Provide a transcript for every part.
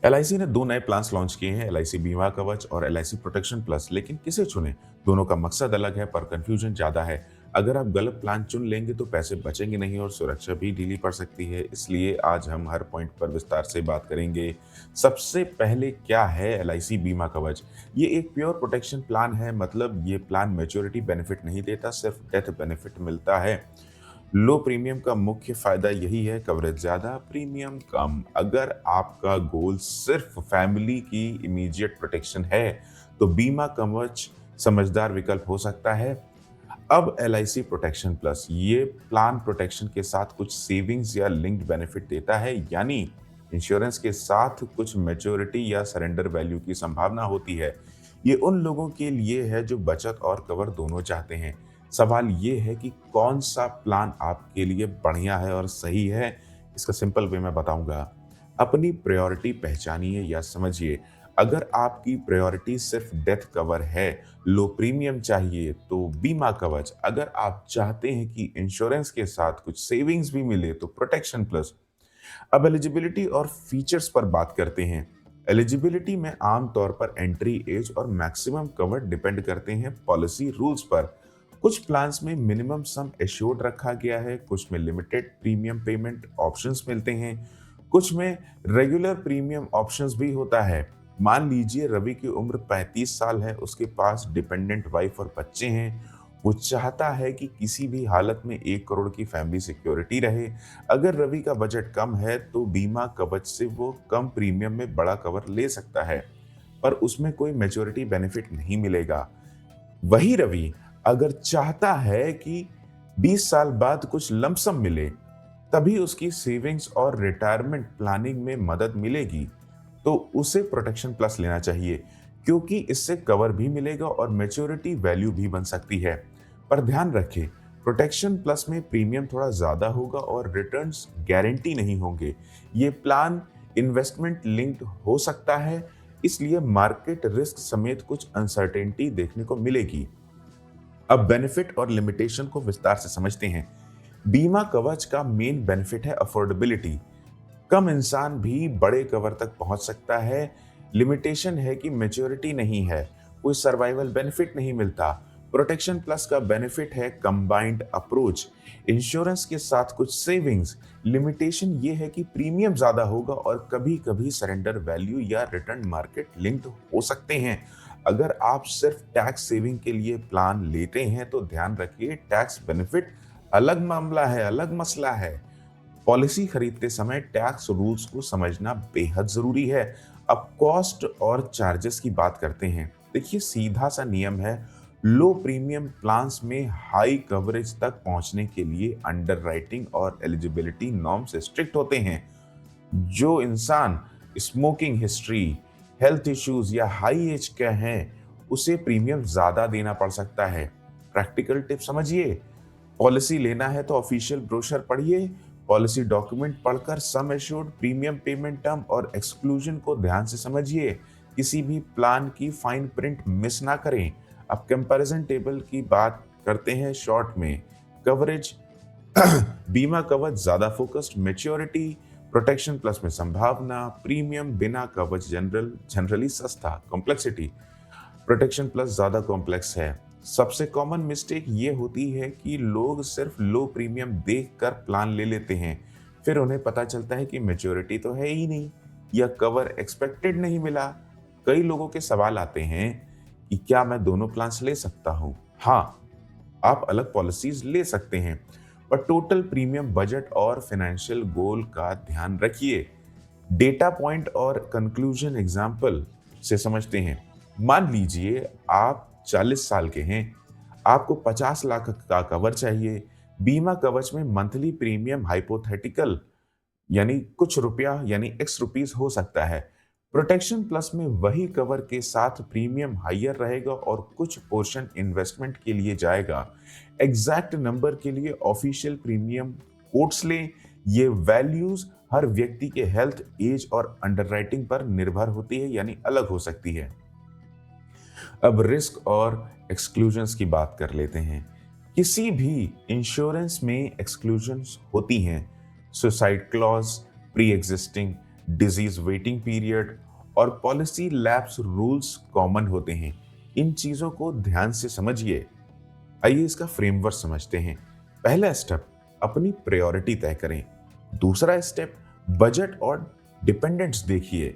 LIC ने दो नए प्लान्स लॉन्च किए हैं, एलआईसी बीमा कवच और एलआईसी प्रोटेक्शन प्लस। लेकिन किसे चुने? दोनों का मकसद अलग है पर कंफ्यूजन ज्यादा है। अगर आप गलत प्लान चुन लेंगे तो पैसे बचेंगे नहीं और सुरक्षा भी ढीली पड़ सकती है। इसलिए आज हम हर पॉइंट पर विस्तार से बात करेंगे। सबसे पहले, क्या है एलआईसी बीमा कवच? ये एक प्योर प्रोटेक्शन प्लान है। मतलब ये प्लान मैच्योरिटी बेनिफिट नहीं देता, सिर्फ डेथ बेनिफिट मिलता है। लो प्रीमियम का मुख्य फायदा यही है, कवरेज ज्यादा, प्रीमियम कम। अगर आपका गोल सिर्फ फैमिली की इमीडिएट प्रोटेक्शन है तो बीमा कवच समझदार विकल्प हो सकता है। अब एलआईसी प्रोटेक्शन प्लस, ये प्लान प्रोटेक्शन के साथ कुछ सेविंग्स या लिंक्ड बेनिफिट देता है, यानी इंश्योरेंस के साथ कुछ मैच्योरिटी या सरेंडर वैल्यू की संभावना होती है। ये उन लोगों के लिए है जो बचत और कवर दोनों चाहते हैं। सवाल ये है कि कौन सा प्लान आपके लिए बढ़िया है और सही है। इसका सिंपल वे मैं बताऊंगा। अपनी प्रायोरिटी पहचानिए या समझिए। अगर आपकी प्रायोरिटी सिर्फ डेथ कवर है, लो प्रीमियम चाहिए, तो बीमा कवच। अगर आप चाहते हैं कि इंश्योरेंस के साथ कुछ सेविंग्स भी मिले तो प्रोटेक्शन प्लस। अब एलिजिबिलिटी और फीचर्स पर बात करते हैं। एलिजिबिलिटी में आमतौर पर एंट्री एज और मैक्सिमम कवर डिपेंड करते हैं पॉलिसी रूल्स पर। कुछ प्लान्स में मिनिमम सम एश्योर्ड रखा गया है, कुछ में लिमिटेड प्रीमियम पेमेंट ऑप्शंस मिलते हैं, कुछ में रेगुलर प्रीमियम ऑप्शंस भी होता है। मान लीजिए रवि की उम्र 35 साल है, उसके पास डिपेंडेंट वाइफ और बच्चे हैं। वो चाहता है कि किसी भी हालत में 1 करोड़ की फैमिली सिक्योरिटी रहे। अगर रवि का बजट कम है तो बीमा कवच से वो कम प्रीमियम में बड़ा कवर ले सकता है, पर उसमें कोई मैच्योरिटी बेनिफिट नहीं मिलेगा। वही रवि अगर चाहता है कि 20 साल बाद कुछ लमसम मिले, तभी उसकी सेविंग्स और रिटायरमेंट प्लानिंग में मदद मिलेगी, तो उसे प्रोटेक्शन प्लस लेना चाहिए, क्योंकि इससे कवर भी मिलेगा और मैच्योरिटी वैल्यू भी बन सकती है। पर ध्यान रखें, प्रोटेक्शन प्लस में प्रीमियम थोड़ा ज्यादा होगा और रिटर्न्स गारंटी नहीं होंगे। ये प्लान इन्वेस्टमेंट लिंक्ड हो सकता है, इसलिए मार्केट रिस्क समेत कुछ अनसर्टेनिटी देखने को मिलेगी। अब बेनिफिट और लिमिटेशन को विस्तार से समझते हैं। बीमा कवच का मेन बेनिफिट है अफोर्डेबिलिटी। कम इंसान भी बड़े कवर तक पहुंच सकता है। लिमिटेशन है कि मैच्योरिटी नहीं है, कोई सर्वाइवल बेनिफिट नहीं मिलता। प्रोटेक्शन प्लस का बेनिफिट है कंबाइंड अप्रोच, इंश्योरेंस के साथ कुछ सेविंग्स। लिमिटेशन ये है कि प्रीमियम ज्यादा होगा और कभी-कभी सरेंडर वैल्यू या रिटर्न मार्केट लिंक्ड हो सकते हैं। अगर आप सिर्फ टैक्स सेविंग के लिए प्लान लेते हैं तो ध्यान रखिए, टैक्स बेनिफिट अलग मामला है, अलग मसला है। पॉलिसी खरीदते समय टैक्स रूल्स को समझना बेहद जरूरी है। अब कॉस्ट और चार्जेस की बात करते हैं। देखिए, सीधा सा नियम है, लो प्रीमियम प्लान्स में हाई कवरेज तक पहुंचने के लिए अंडरराइटिंग और एलिजिबिलिटी नॉर्म्स स्ट्रिक्ट होते हैं। जो इंसान स्मोकिंग हिस्ट्री, हेल्थ इश्यूज या हाई एज का है, उसे प्रीमियम ज्यादा देना पड़ सकता है। प्रैक्टिकल टिप समझिए। पॉलिसी लेना है तो ऑफिशियल ब्रोशर पढ़िए। पॉलिसी डॉक्यूमेंट पढ़कर sum assured, premium payment term और एक्सक्लूजन को ध्यान से समझिए। किसी भी प्लान की फाइन प्रिंट मिस ना करें। अब कंपैरिजन टेबल की बात करते हैं शॉर्ट में। कवरेज बीमा कवच ज्यादा फोकस्ड, मैच्योरिटी प्रोटेक्शन प्लस में संभावना, प्रीमियम बिना कवच जनरली सस्ता, कॉम्प्लेक्सिटी प्रोटेक्शन प्लस ज्यादा कॉम्प्लेक्स है। सबसे कॉमन मिस्टेक ये होती है कि लोग सिर्फ लो प्रीमियम देखकर प्लान ले लेते हैं, फिर उन्हें पता चलता है कि मैच्योरिटी तो है ही नहीं या कवर एक्सपेक्टेड नहीं मिला। कई लोगों के सवाल आते हैं कि क्या मैं दोनों प्लान्स ले सकता हूं? हाँ, आप अलग पॉलिसीज ले सकते हैं, पर टोटल प्रीमियम, बजट और फाइनेंशियल गोल का ध्यान रखिए। डेटा पॉइंट और कंक्लूजन एग्जाम्पल से समझते हैं। मान लीजिए आप 40 साल के हैं, आपको 50 लाख का कवर चाहिए। बीमा कवच में मंथली प्रीमियम हाइपोथेटिकल यानी कुछ रुपया यानी एक्स रुपीस हो सकता है। प्रोटेक्शन प्लस में वही कवर के साथ प्रीमियम हायर रहेगा और कुछ पोर्शन इन्वेस्टमेंट के लिए जाएगा। एग्जैक्ट नंबर के लिए ऑफिशियल प्रीमियम कोट्स लें। ये वैल्यूज हर व्यक्ति के हेल्थ, एज और अंडरराइटिंग पर निर्भर होती है, यानी अलग हो सकती है। अब रिस्क और एक्सक्लूजन्स की बात कर लेते हैं। किसी भी इंश्योरेंस में एक्सक्लूजन्स होती हैं। Suicide clause, pre existing disease waiting period और पॉलिसी लैप्स रूल्स कॉमन होते हैं। इन चीजों को ध्यान से समझिए। आइए इसका फ्रेमवर्क समझते हैं। पहला स्टेप, अपनी प्रायोरिटी तय करें। दूसरा स्टेप, बजट और डिपेंडेंट्स देखिए।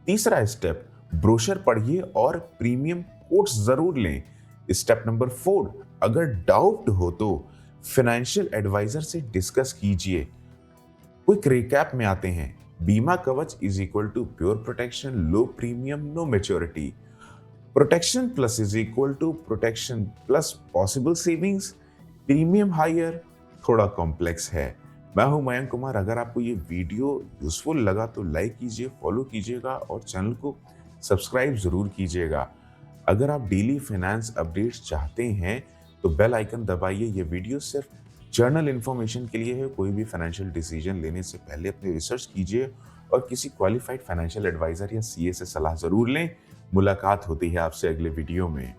तीसरा स्टेप, ब्रोशर पढ़िए और प्रीमियम कोट्स जरूर लें। स्टेप नंबर 4, अगर डाउट हो तो फाइनेंशियल एडवाइजर से डिस्कस कीजिए। क्विक रिकैप में आते हैं। बीमा कवच is equal to pure protection, low premium, no maturity. Protection plus is equal to protection plus possible savings. Premium higher थोड़ा कॉम्प्लेक्स है। मैं हूं मयंक कुमार। अगर आपको ये वीडियो यूजफुल लगा तो लाइक कीजिए, फॉलो कीजिएगा और चैनल को सब्सक्राइब जरूर कीजिएगा। अगर आप डेली फाइनेंस अपडेट्स चाहते हैं तो बेल आइकन दबाइए। ये वीडियो सिर्फ जर्नल इंफॉर्मेशन के लिए है। कोई भी फाइनेंशियल डिसीजन लेने से पहले अपनी रिसर्च कीजिए और किसी क्वालिफाइड फाइनेंशियल एडवाइजर या सीए से सलाह जरूर लें। मुलाकात होती है आपसे अगले वीडियो में।